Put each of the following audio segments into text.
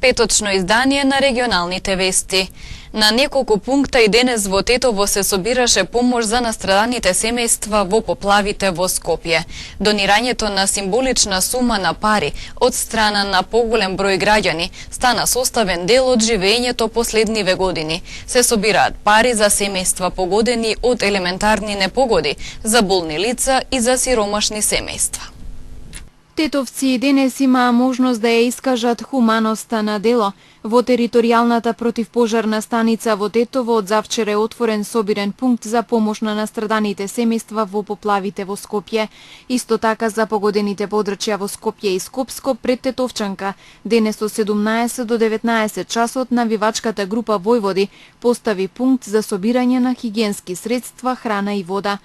Петочно издание на регионалните вести. На неколку пункта и денес во Тетово се собираше помош за настраданите семејства во поплавите во Скопје. Донирањето на символична сума на пари од страна на поголем број граѓани стана составен дел од живеењето последниве години. Се собираат пари за семејства погодени од елементарни непогоди, за болни лица и за сиромашни семејства. Тетовци денес имаа можност да ја искажат хуманоста на дело. Во територијалната противпожарна станица во Тетово од завчера е отворен собирен пункт за помош на настраданите семејства во поплавите во Скопје. Исто така за погодените подрачја во Скопје и Скопско пред Тетовчанка. Денес од 17 до 19 часот навивачката група Војводи постави пункт за собирање на хигиенски средства, храна и вода.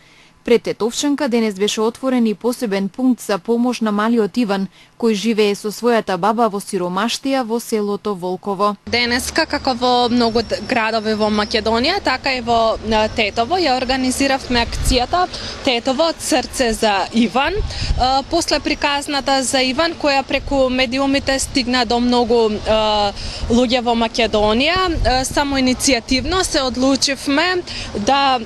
Пред Тетовчанка денес беше отворен и посебен пункт за помош на малиот Иван, кој живее со својата баба во сиромаштија во селото Волково. Денеска, како во многу градови во Македонија, така и во Тетово, ја организиравме акцијата Тетово од срце за Иван. После приказната за Иван, која преку медиумите стигна до многу луѓе во Македонија, само иницијативно се одлучивме да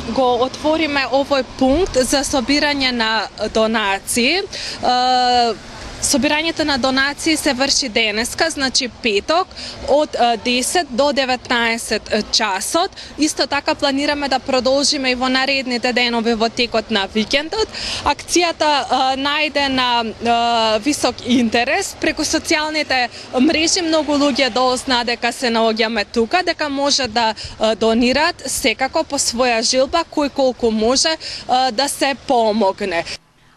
го отвориме овој пункт за собирање на донации. Собирањето на донации се врши денеска, значи петок, од 10 до 19 часот. Исто така планираме да продолжиме и во наредните денови во текот на викендот. Акцијата најде на висок интерес. Преку социјалните мрежи многу луѓе дозна дека се наоѓаме тука, дека може да донираат секако по своја жилба, кој колку може да се помогне.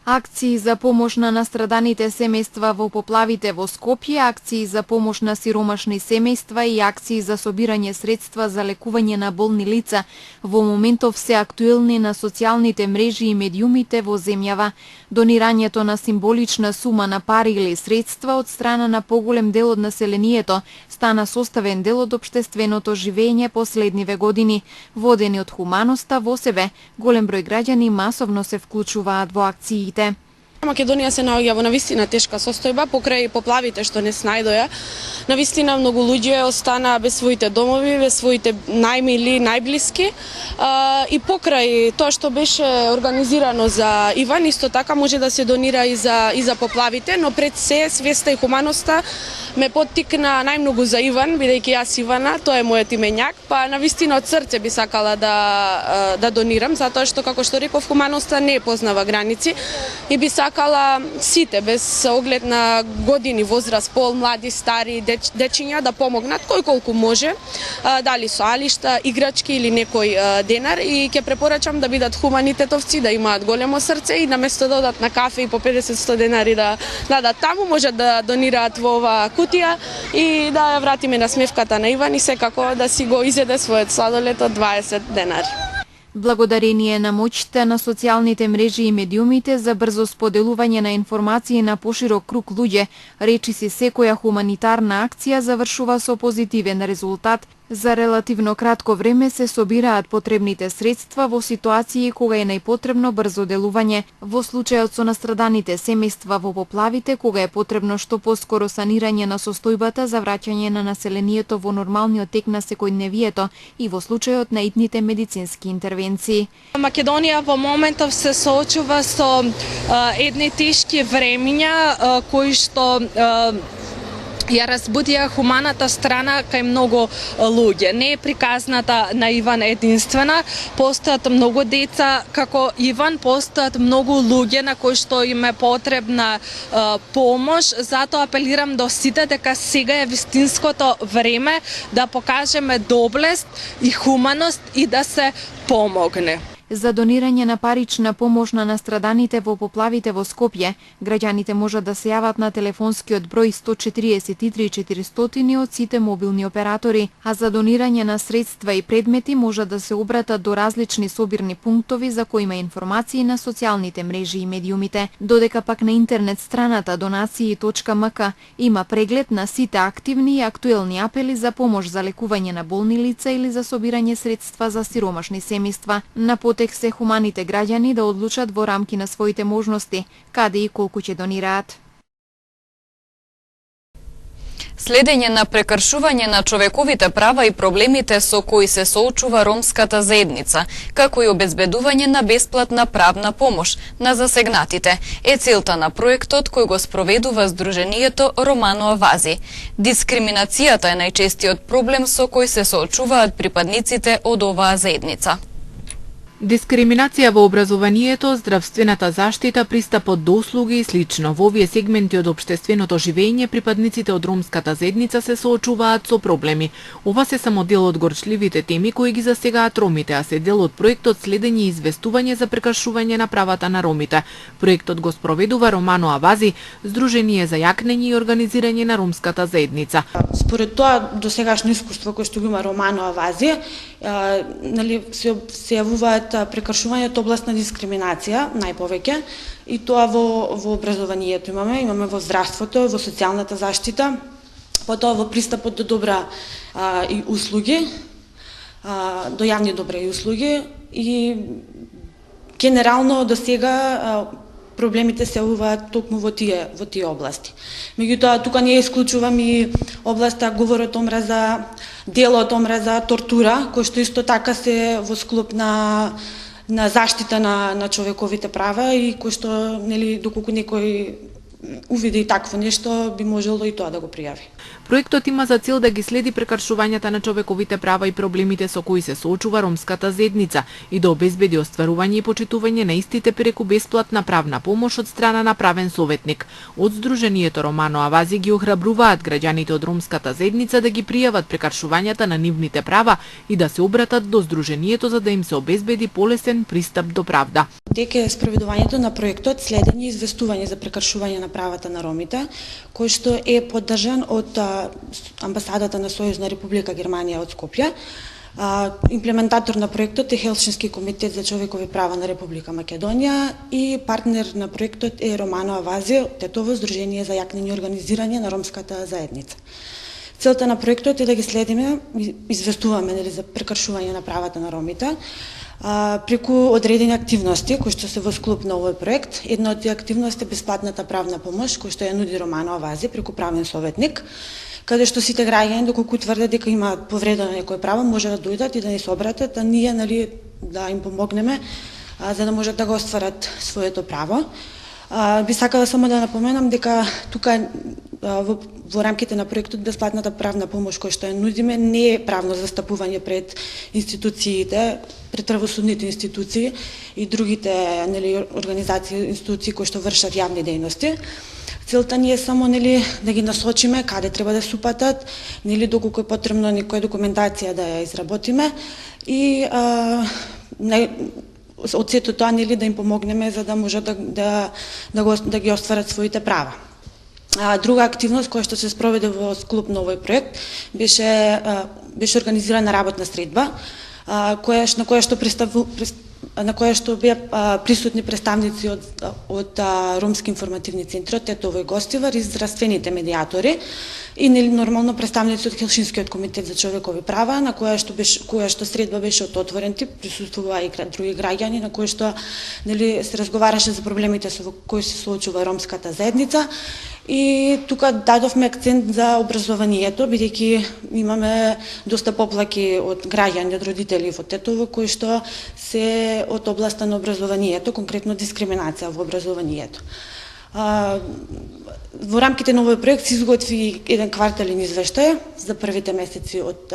Акции за помош на настраданите семејства во поплавите во Скопје, акции за помош на сиромашни семејства и акции за собирање средства за лекување на болни лица во моментов се актуелни на социјалните мрежи и медиумите во земјава. Донирањето на символична сума на пари или средства од страна на поголем дел од населението стана составен дел од општественото живење последниве години. Водени од хуманоста во себе, голем број граѓани масовно се вклучуваат во акциите. Македонија се наоѓа во навистина тешка состојба покрај поплавите што не снајдоа. Навистина многу луѓе останаа без своите домови, без своите најмили, најблиски. И покрај тоа што беше организирано за Иван, исто така може да се донира и за поплавите, но пред се свеста и хуманоста ме поттикна најмногу за Иван, бидејќи јас Ивана, тоа е мојот именјак, па навистина од срце би сакала да донирам, затоа што како што реков, хуманоста не познава граници и би сакала сите без оглед на години, возраст, пол, млади, стари, дечиња да помогнат кој колку може, дали со алишта, играчки или некој денар, и ќе препорачам да бидат хумани тетовци, да имаат големо срце и наместо да одат на кафе и по 50-100 денари да дадат таму, може да донираат во ова кутија и да ја вратиме на смевката на Иван и секако да си го изеде својот сладолед од 20 денари. Благодарение на моќта на социјалните мрежи и медиумите за брзо споделување на информации на поширок круг луѓе, речиси секоја хуманитарна акција завршува со позитивен резултат. За релативно кратко време се собираат потребните средства во ситуации кога е најпотребно брзо делување. Во случајот со настраданите семејства во поплавите, кога е потребно што поскоро санирање на состојбата за враќање на населението во нормалниот тек на секојдневието и во случајот на итните медицински интервенции. Македонија во моментов се соочува со едни тешки времиња кои што ја разбудија хуманата страна кај многу луѓе. Не е приказната на Иван единствена, постојат многу деца како Иван, постојат многу луѓе на кои што им е потребна помош, затоа апелирам до сите дека сега е вистинското време да покажеме доблест и хуманост и да се помогне. За донирање на парична помош на настраданите во поплавите во Скопје, граѓаните можат да се јават на телефонскиот број 143 400 од сите мобилни оператори, а за донирање на средства и предмети можат да се обратат до различни собирни пунктови за кои има информации на социјалните мрежи и медиумите. Додека пак на интернет страната donacii.mk има преглед на сите активни и актуелни апели за помош за лекување на болни лица или за собирање средства за сиромашни семејства. На потек се хуманите граѓани да одлучат во рамки на своите можности, каде и колку ќе донираат. Следење на прекршување на човековите права и проблемите со кои се соочува ромската заедница, како и обезбедување на бесплатна правна помош на засегнатите, е целта на проектот кој го спроведува Сдруженијето Романо Авази. Дискриминацијата е најчестиот проблем со кој се соочуваат припадниците од оваа заедница. Дискриминација во образованието, здравствената заштита, пристапот до услуги и слично. Во овие сегменти од општественото живење, припадниците од ромската заедница се соочуваат со проблеми. Ова се само дел од горчливите теми кои ги засегаат ромите, а се дел од проектот Следење и известување за прекршување на правата на ромите. Проектот го спроведува Романо Авази, Сдружение за јакнење и организирање на ромската заедница. Според тоа досегашно искуство кое што го има Романо Авази, се јавуваат прекршување од област на дискриминација најповеќе, и тоа во образованието имаме во здравството, во социјалната заштита, потоа во пристапот до добра и услуги, до јавни добра и услуги, и генерално до сега проблемите се јавуваат токму во тие области. Меѓутоа, тука не исклучувам и областа говорот омраза, делот омраза, тортура, кој што исто така се во склоп на заштита на човековите права и кој што, доколку некој увиди такво нешто, би можело и тоа да го пријави. Проектот има за цел да ги следи прекршувањата на човековите права и проблемите со кои се соочува ромската заедница и да обезбеди остварување и почитување на истите преку бесплатна правна помош од страна на правен советник. Од Сдруженијето Романо Авази ги охрабруваат граѓаните од ромската заедница да ги пријават прекршувањата на нивните права и да се обратат до Сдруженијето за да им се обезбеди полесен пристап до правда. Дека спроведувањето на проектот Следење и известување за прекршување на правата на ромите, кој што е поддржан од Амбасадата на Сојузна Република Германија од Скопје. Имплементатор на проектот е Хелсински комитет за човекови права на Република Македонија и партнер на проектот е Романо Авази, Тетово Сдружение за јакнење и организирање на ромската заедница. Целта на проектот е да ги следиме, известуваме за прекршување на правата на ромите, преку одредени активности кои што се во склоп на овој проект. Една од тие активности е бесплатната правна помош кој што ја нуди Романо Авази преку правен советник, каде што сите граѓани доколку тврдат дека имаат повредено некое право, може да дојдат и да ни се обратат, а ние да им помогнеме за да можат да го остварат своето право. Би сакала само да напоменам дека тука во рамките на проектот бесплатната правна помош која што ја нудиме не е правно застапување пред институциите, пред правосудните институции и другите организации, институции кои што вршат јавни дејности. Целта ни е само да ги насочиме каде треба да се упатат, доколку е потребно некоја документација да ја изработиме и од сето тоа да им помогнеме за да можат да ги остварат своите права. Друга активност која што се спроведе во склоп на овој проект беше организирана работна средба на која што беа присутни представници од ромски информативни центри, Тетово и Гостивар и здравствените медиатори и нормално представници од Хелсинскиот комитет за човекови права, на која што средба беше од отворен тип, присуствуваа и други граѓани, на кои што се разговараше за проблемите со кои се соочува ромската заедница. И тука дадовме акцент за образованието, бидејќи имаме доста поплаки од граѓани, од родители во Тетово, кои што се од областа на образованието, конкретно дискриминација во образованието. Во рамките на овој проект се изготви еден квартален извештај за првите месеци од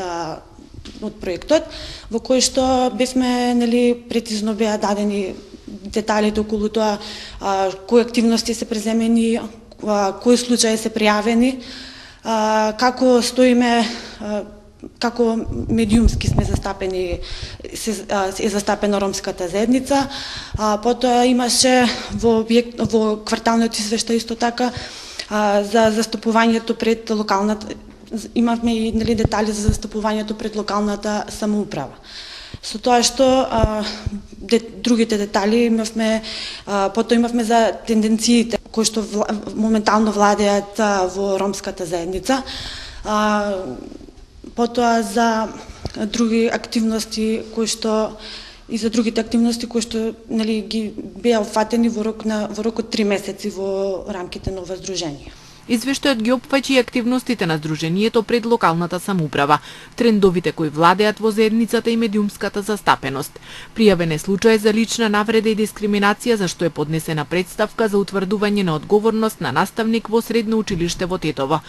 проектот, во кој што бевме прецизно беа дадени деталите околу тоа кои активности се преземени, кои случаи се пријавени, како стоиме, како медиумски сме застапени, е застапена ромската заедница. Потоа имаше во кварталниот извештај исто така за застапувањето пред локалната, имавме и детали за застапувањето пред локалната самоуправа. Со тоа што другите детали имавме, потоа имавме за тенденциите кои што моментално владеат во ромската заедница, потоа за други активности кои што и за другите активности кои што ги беа опфатени во рок од 3 месеци во рамките на ова здружение. Извештајот ги опфаќа и активностите на Сдруженијето пред локалната самоуправа, трендовите кои владеат во заедницата и медиумската застапеност. Пријавен е случај за лична навреда и дискриминација за што е поднесена представка за утврдување на одговорност на наставник во средно училиште во Тетово.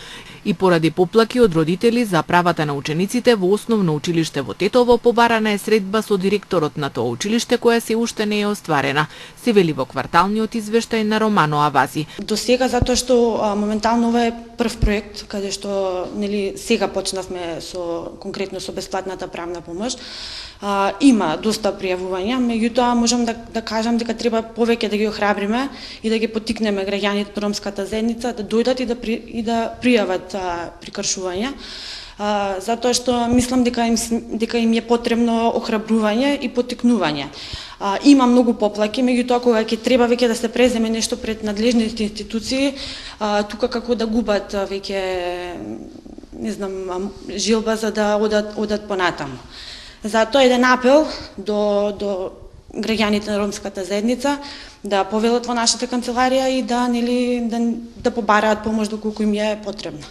И поради поплаки од родители за правата на учениците во основно училиште во Тетово, побарана е средба со директорот на тоа училиште која се уште не е остварена, се вели во кварталниот извештај на Романо Авази. До сега, затоа што моментално ова е прв проект каде што сега почнавме конкретно со бесплатната правна помош. Има доста пријавувања, меѓутоа можам да кажам дека треба повеќе да ги охрабриме и да ги поттикнеме граѓаните на ромската заедница да дојдат и да пријават прекршувања. Затоа што мислам дека им е потребно охрабрување и поттикнување. Има многу поплаки, меѓутоа кога ќе треба веќе да се преземе нешто пред надлежните институции, тука како да губат веќе жилба за да одат понатаму. Затоа еден апел до граѓаните на ромската заедница да повелат во нашата канцеларија и да побараат помош доколку им е потребна.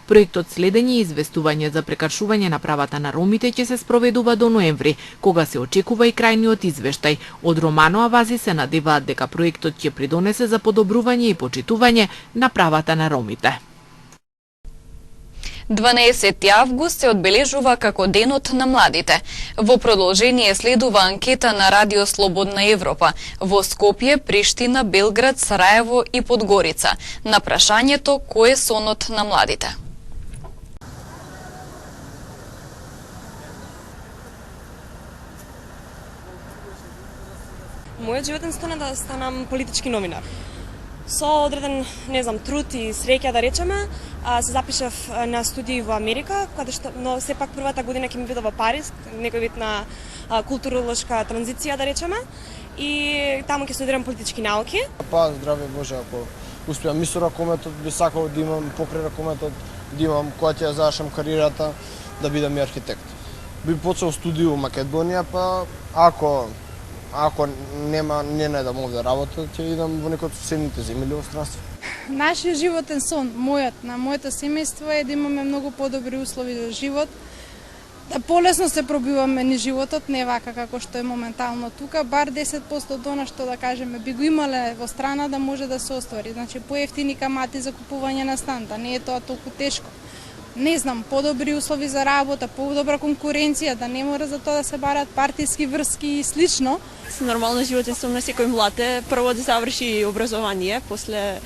Проектот следење и известување за прекршување на правата на ромите ќе се спроведува до ноември, кога се очекува и крајниот извештај. Од Романо Авази се надеваат дека проектот ќе придонесе за подобрување и почитување на правата на ромите. 12 август се одбележува како Денот на младите. Во продолжение следува анкета на Радио Слободна Европа во Скопје, Приштина, Белград, Сараево и Подгорица на прашањето кој е сонот на младите. Мојот животен стан е да станам политички новинар. Со одреден, труд и среќа да речеме, се запишав на студии во Америка, но сепак првата година ќе ми биде во Париз, некој вид на културолошка транзиција да речеме, и таму ќе студирам политички науки. Здраве Боже, ако успеам со ракометот, би сакал да имам покрај ракометот, да имам кога ќе ја завршам кариерата, да бидам и архитект. Би почел студио во Македонија, па ако не најдам овде работа, ќе идам во некој од соседните земји во странство. Нашиот животен сон, на моето семејство е да имаме многу подобри услови за живот, да полесно се пробиваме низ животот, не вака како што е моментално тука, бар 10% од она што да кажеме би го имале во страна да може да се оствари. Значи поевтини камати за купување на стан, да не е тоа толку тешко. Подобри услови за работа, подобра конкуренција, да не мора за тоа да се барат партиски врски и слично. Нормално животен сон на секој млад е прво да заврши образование, после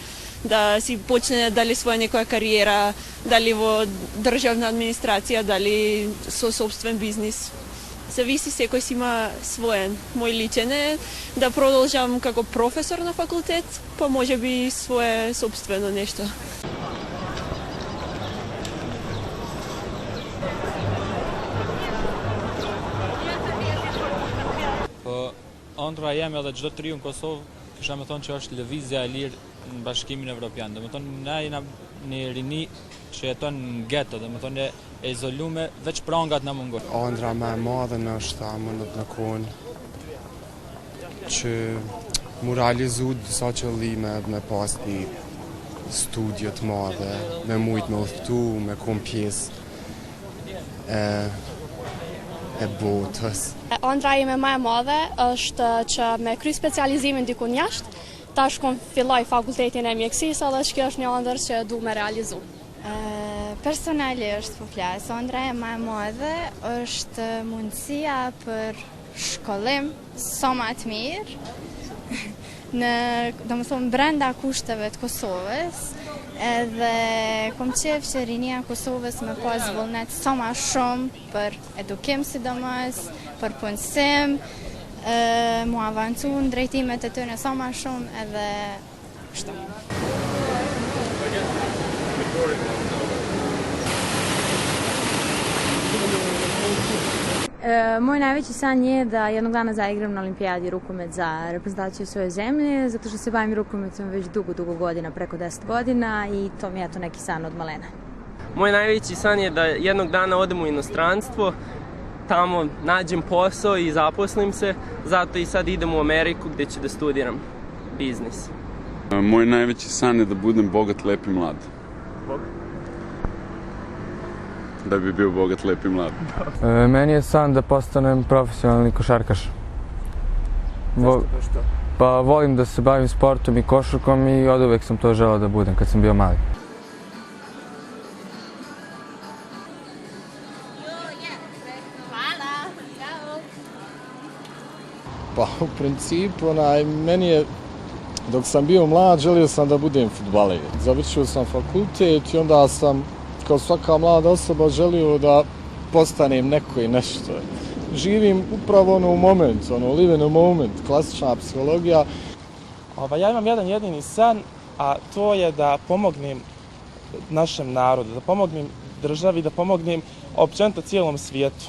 да си почне дали своја некоја кариера, дали во државна администрација, дали со собствен бизнис. Зависи, секој си има своен. Мој личен е да продолжам како професор на факултет, па може би свое собствено нешто. Ëndra jeme edhe çdo tri në Kosovë, kisha me thonë që është lëvizja e lirë në Bashkimin Evropian. Domethënë na jena një rini që jeton në geto, domethënë e izolume, veç prangat na mungon. Ëndra më e madhe ndoshta mundet në kohën që mu realizu disa qëllime, me pas një studio të madhe, me mujt me udhëtu, me kom pjesë e botës. Ëndra ime më e madhe është që me kry specializimin dikun jashtë, tash kom filloj fakultetin e mjekësisë, edhe që kjo është një ëndër që du me realizu. Personalisht po flas, ëndra e më e madhe është mundësia për shkollim sa më të mirë domethënë brenda kushteve të Kosovës, edhe kom qef që rinia e Kosovës me pas vullnet sa më shumë për edukim sidomos, për punësim, mu avancu në drejtimet e tyre sa më shumë edhe kështu. Moj najveći san je da jednog dana zaigram na olimpijadi rukomet za reprezentaciju svoje zemlje, zato što se bavim rukometom već dugo godina, preko 10 godina i to mi je to neki san od malena. Moj najveći san je da jednog dana odem u inostranstvo, tamo nađem posao i zaposlim se, zato i sad idem u Ameriku gdje ću da studiram biznis. Moj najveći san je da budem bogat, lep i mlad. Da bi bio bogat, lep i mlad. Meni je san da postanem profesionalni košarkaš. Pa volim da se bavim sportom i košarkom i od uvek sam to želeo da budem kad sam bio mali. Pa u principu, meni je, dok sam bio mlad, želio sam da budem fudbaler. Završio sam fakultet i onda sam, kao svaka mlada osoba, želio da postanem neko i nešto. Živim upravo u momentu, live in a moment, klasična psihologija. Ja imam jedan jedini san, a to je da pomognem našem narodu, da pomognem državi, da pomognem općenito cijelom svijetu.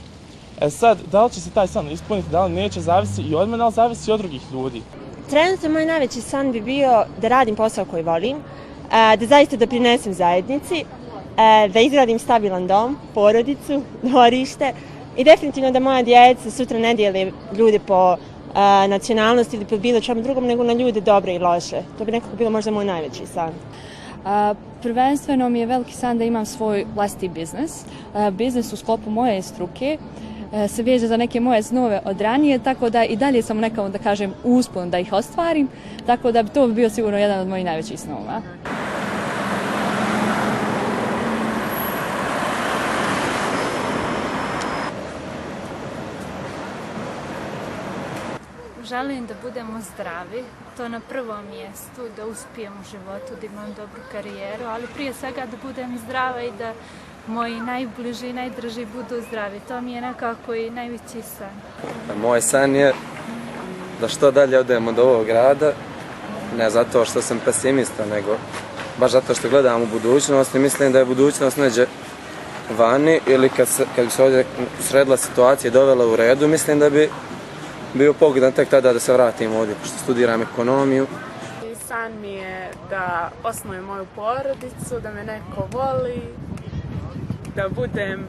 Sad, da li će se taj san ispuniti, da li neće, zavisi i od mene, ali zavisi i od drugih ljudi. Trenutno moj najveći san bi bio da radim posao koji volim, da zaista doprinesem zajednici, da izgradim stabilan dom, porodicu, dvorište i definitivno da moja djeca sutra ne dijele ljude po nacionalnosti ili po bilo čemu drugom, nego na ljude dobre i loše. To bi nekako bilo možda moj najveći san. Prvenstveno mi je veliki san da imam svoj vlastiti biznis. Biznis u sklopu moje struke se veže za neke moje snove od ranije, tako da i dalje sam nekako, da kažem, uspon da ih ostvarim, tako da bi to bio sigurno jedan od mojih najvećih snova. Želim da budemo zdravi, to na prvom mjestu, da uspijem u životu, da imam dobru karijeru, ali prije svega da budem zdrava i da moji najbliži i najdrži budu zdravi. To mi je nekako i najveći san. Moj san je da što dalje odem od ovog grada, ne zato što sam pesimista, nego baš zato što gledam u budućnost i mislim da je budućnost neđe vani ili kad bi se ovdje sredila situacija i dovela u redu, mislim da bi bio pogodan tek tada da se vratim ovdje, pošto studiram ekonomiju. San mi je da osnujem moju porodicu, da me neko voli, da budem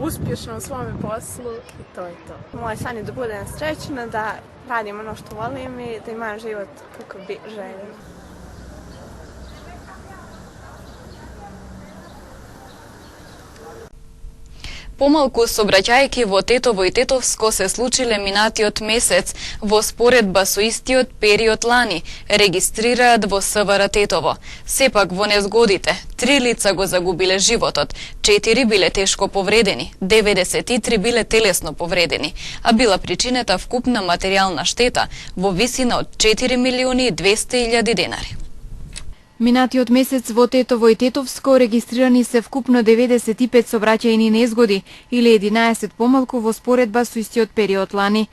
uspješna u svome poslu i to je to. Moj san je da budem srećna, da radim ono što volim i da imam život kako bi želim. Помалку сообраќајки во Тетово и Тетовско се случиле минатиот месец во споредба со истиот период лани, регистрираат во СВР Тетово. Сепак во незгодите 3 лица го загубиле животот, 4 биле тешко повредени, 93 биле телесно повредени, а била причинета вкупна материјална штета во висина од 4.200.000 денари. Минатиот месец во Тетово и Тетовско регистрирани се вкупно 95 сообраќајни незгоди или 11 помалку во споредба со истиот период лани.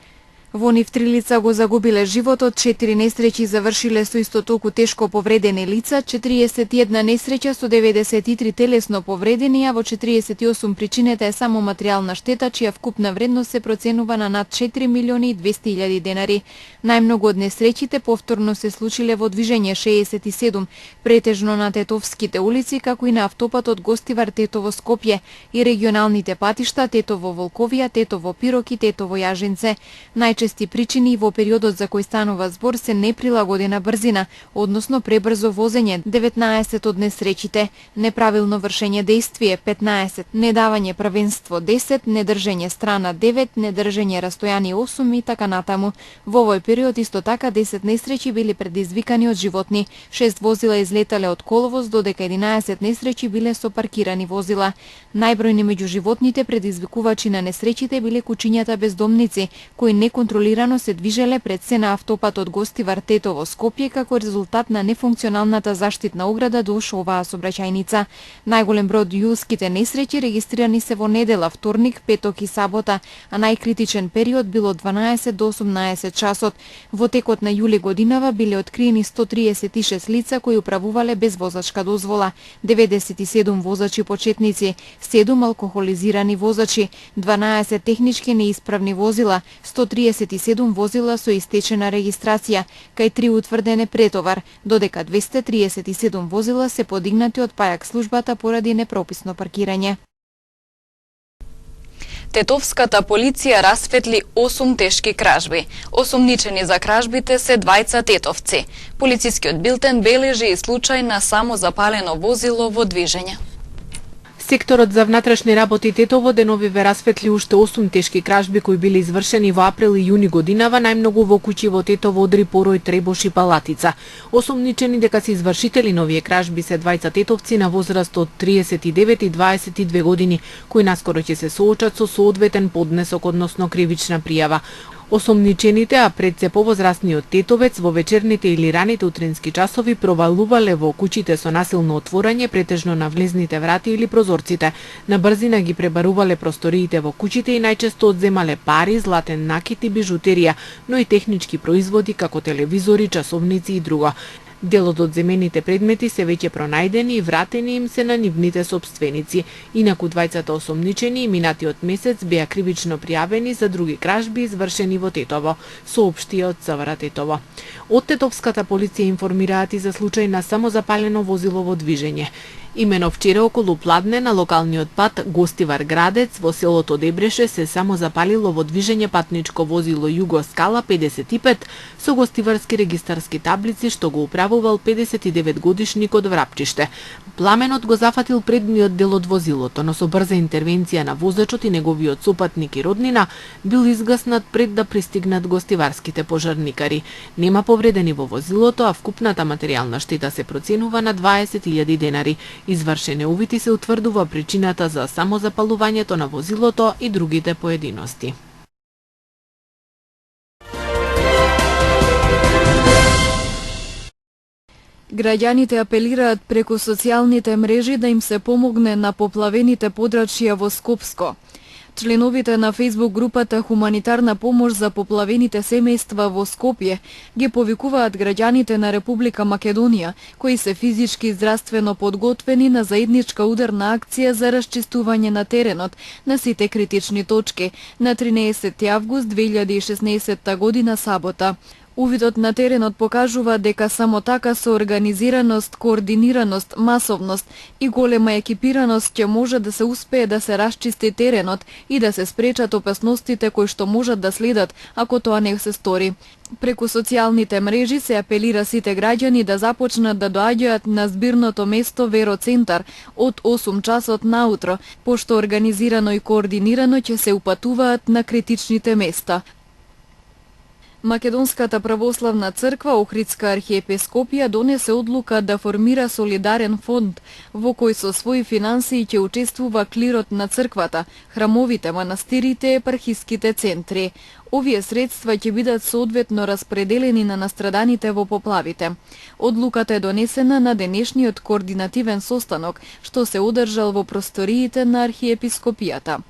Во нив 3 лица го загубиле животот, 4 несреќи завршиле со исто толку тешко повредени лица, 41 несреќа со 93 телесно повредени, а во 48 причинета е само материјална штета, чија вкупна вредност се проценува на над 4.200.000 денари. Најмногу од несреќите повторно се случиле во движење 67, претежно на тетовските улици, како и на автопатот Гостивар Тетово-Скопје и регионалните патишта Тетово-Волковија, Тетово-Пирок и Тетово-Јажинце. Најчести причини во периодот за кој станува збор се неприлагодена брзина, односно пребрзо возење 19 од несреќите, неправилно вршење дејствие 15, недавање првенство 10, недржење страна 9, недржење растојание 8 и така натаму. Во овој период исто така 10 несреќи били предизвикани од животни, 6 возила излетале од коловоз, додека 11 несреќи биле со паркирани возила. Најбројни меѓу животните предизвикувачи на несреќите биле кучињата бездомници, кои неконтролирано се движеле пред се на автопатот Гостивар Тетово-Скопје како резултат на нефункционалната заштитна ограда дуж оваа сообраќајница. Најголем број од јулските несреќи регистрирани се во недела, вторник, петок и сабота, а најкритичен период бил од 12 до 18 часот. Во текот на јули годинава биле откриени 136 лица кои управувале без возачка дозвола, 97 возачи почетници, 7 алкохолизирани возачи, 12 технички неисправни возила, 137 возила со истечена регистрација, кај 3 утврдене претовар, додека 237 возила се подигнати од пајак службата поради непрописно паркирање. Тетовската полиција расветли 8 тешки кражби. Осомничени за кражбите се двајца тетовци. Полицискиот билтен бележи и случај на самозапалено возило во движење. Секторот за внатрешни работи Тетово деновиве расветли уште 8 тешки кражби кои били извршени во април и јуни годинава, најмногу во куќи во Тетово, Одри, Порој, Требош и Палатица. Осомничени дека се извршители на овие кражби се двајца тетовци на возраст од 39 и 22 години, кои наскоро ќе се соочат со соодветен поднесок, односно кривична пријава. Осомничените, а пред се повозрастниот тетовец, во вечерните или раните утрински часови провалувале во куќите со насилно отворање, претежно на влезните врати или прозорците. На брзина ги пребарувале просториите во куќите и најчесто одземале пари, златен накит и бижутерија, но и технички производи како телевизори, часовници и друго. Делот од земените предмети се веќе пронајдени и вратени им се на нивните собственици. Инаку двајцата осомничени минатиот месец беа кривично пријавени за други кражби извршени во Тетово, соопштија од ЦВР Тетово. Од тетовската полиција информираат и за случај на самозапалено возило во движење. Имено вчера околу Пладне на локалниот пат Гостивар Градец во селото Дебреше се самозапалило во движење патничко возило Југо Скала 55 со гостиварски регистарски таблици што го управувал 59 годишникот Врапчиште. Пламенот го зафатил предниот дел од возилото, но со брза интервенција на возачот и неговиот сопатник и роднина бил изгаснат пред да пристигнат гостиварските пожарникари. Нема повредени во возилото, а вкупната материјална штета се проценува на 20.000 денари. Извршене увити се утврдува причината за самозапалувањето на возилото и другите поединости. Граѓаните апелираат преку социјалните мрежи да им се помогне на поплавените подрачја во Скопско. Членовите на Facebook групата Хуманитарна помош за поплавените семејства во Скопје ги повикуваат граѓаните на Република Македонија, кои се физички и здравствено подготвени на заедничка ударна акција за расчистување на теренот на сите критични точки на 13 август 2016 година сабота. Увидот на теренот покажува дека само така со организираност, координираност, масовност и голема екипираност ќе може да се успее да се расчисти теренот и да се спречат опасностите кои што можат да следат ако тоа не се стори. Преку социјалните мрежи се апелира сите граѓани да започнат да доаѓаат на збирното место Вероцентар од 8 часот наутро, пошто организирано и координирано ќе се упатуваат на критичните места. Македонската православна црква Охридска архиепископија донесе одлука да формира солидарен фонд во кој со своји финансии ќе учествува клирот на црквата, храмовите, манастирите и епархиските центри. Овие средства ќе бидат соодветно распределени на настраданите во поплавите. Одлуката е донесена на денешниот координативен состанок што се одржал во просториите на архиепископијата.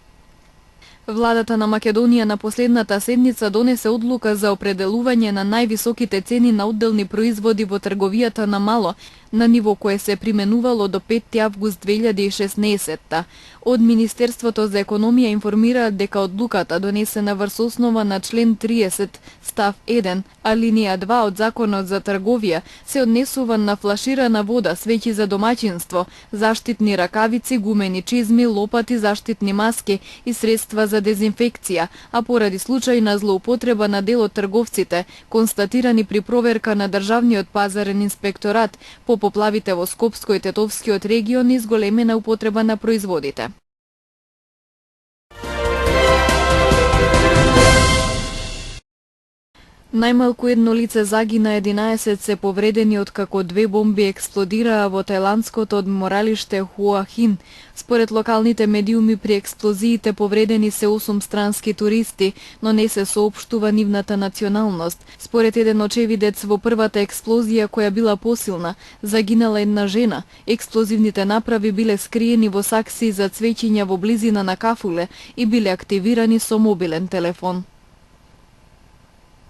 Владата на Македонија на последната седница донесе одлука за определување на највисоките цени на одделни производи во трговијата на мало, на ниво кое се применувало до 5 август 2016. Од Министерството за економија информираат дека одлуката донесена врз основа на член 30 став 1 алинеја 2 од Законот за трговија се однесува на флаширана вода, свеќи за домаќинство, заштитни ракавици, гумени чизми, лопати, заштитни маски и средства за дезинфекција, а поради случај на злоупотреба на дел од трговците, констатирани при проверка на Државниот пазарен инспекторат по поплавите во Скопско и Тетовскиот регион и зголемена употреба на производите. Најмалку едно лице загина, 11 се повредени откако 2 бомби експлодираа во тајландското одморалиште Хуа Хин. Според локалните медиуми при експлозиите повредени се 8 странски туристи, но не се соопштува нивната националност. Според еден очевидец во првата експлозија која била посилна, загинала една жена. Експлозивните направи биле скриени во сакси за цвеќиња во близина на кафуле и биле активирани со мобилен телефон.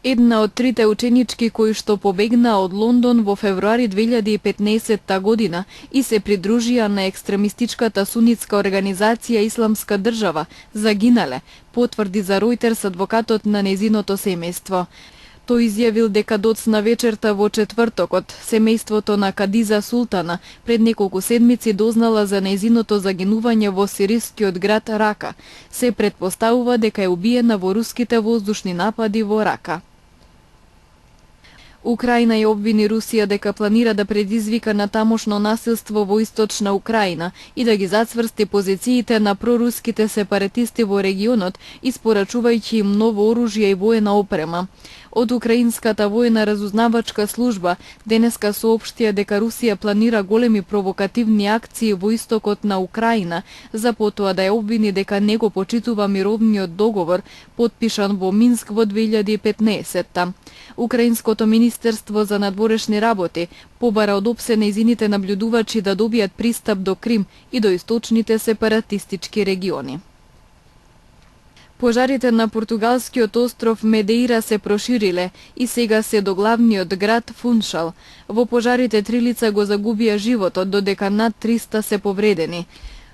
Една од трите ученички кои што побегнаа од Лондон во февруари 2015 година и се придружија на екстремистичката сунитска организација Исламска држава, загинале, потврди за Ројтерс адвокатот на незиното семејство. Тој изјавил дека доцна вечерта во четвртокот семејството на Кадиза Султана пред неколку седмици дознала за нејзиното загинување во сирискиот град Рака. Се претпоставува дека е убиена во руските воздушни напади во Рака. Украина ја обвини Русија дека планира да предизвика на тамошно насилство во источна Украина и да ги зацврсти позициите на проруските сепаратисти во регионот, испорачувајќи им ново оружје и воена опрема. Од Украинската воена разузнавачка служба денеска соопштија дека Русија планира големи провокативни акции во истокот на Украина, за потоа да ја обвини дека не го почитува мировниот договор потпишан во Минск во 2015-та. Украинското Министерство за надворешни работи побара од ОПСЕ нејзините наблюдувачи да добијат пристап до Крим и до источните сепаратистички региони. Пожарите на португалскиот остров Медеира се прошириле и сега се до главниот град Фуншал. Во пожарите 3 лица го загубија животот, додека над 300 се повредени.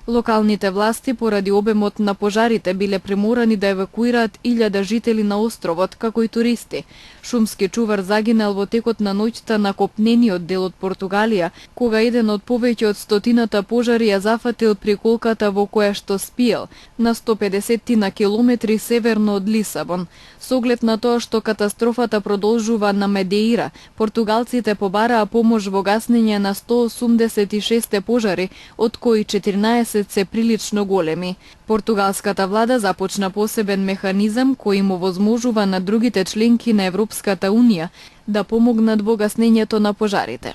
Локалните власти поради обемот на пожарите биле приморани да евакуираат 1000 жители на островот, како и туристи. Шумски чувар загинал во текот на ноќта на копнениот дел од Португалија, кога еден од повеќе од 100 пожари ја зафатил приколката во која што спиел, на 150 на километри северно од Лисабон. Со оглед на тоа што катастрофата продолжува на Медеира, португалците побараа помош во гаснење на 186 пожари, од кои 14 се прилично големи. Португалската влада започна посебен механизам кој му возможува на другите членки на Европската Унија да помогнат во гаснењето на пожарите.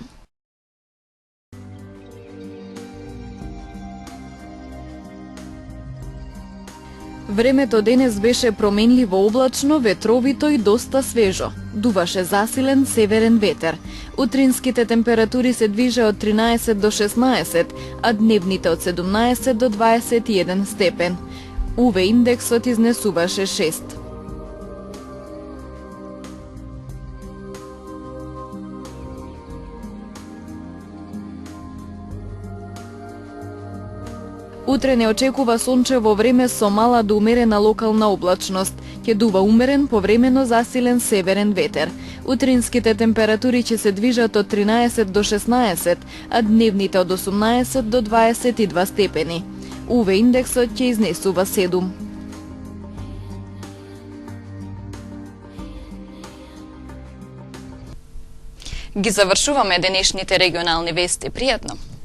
Времето денес беше променливо облачно, ветровито и доста свежо. Дуваше засилен северен ветер. Утринските температури се движе од 13 до 16, а дневните од 17 до 21 степен. УВ индексот изнесуваше 6. Утре не очекува сончево време со мала до умерена локална облачност. Ќе дува умерен, повремено засилен северен ветер. Утринските температури ќе се движат од 13 до 16, а дневните од 18 до 22 степени. УВ индексот ќе изнесува 7. Ги завршуваме денешните регионални вести. Пријатно!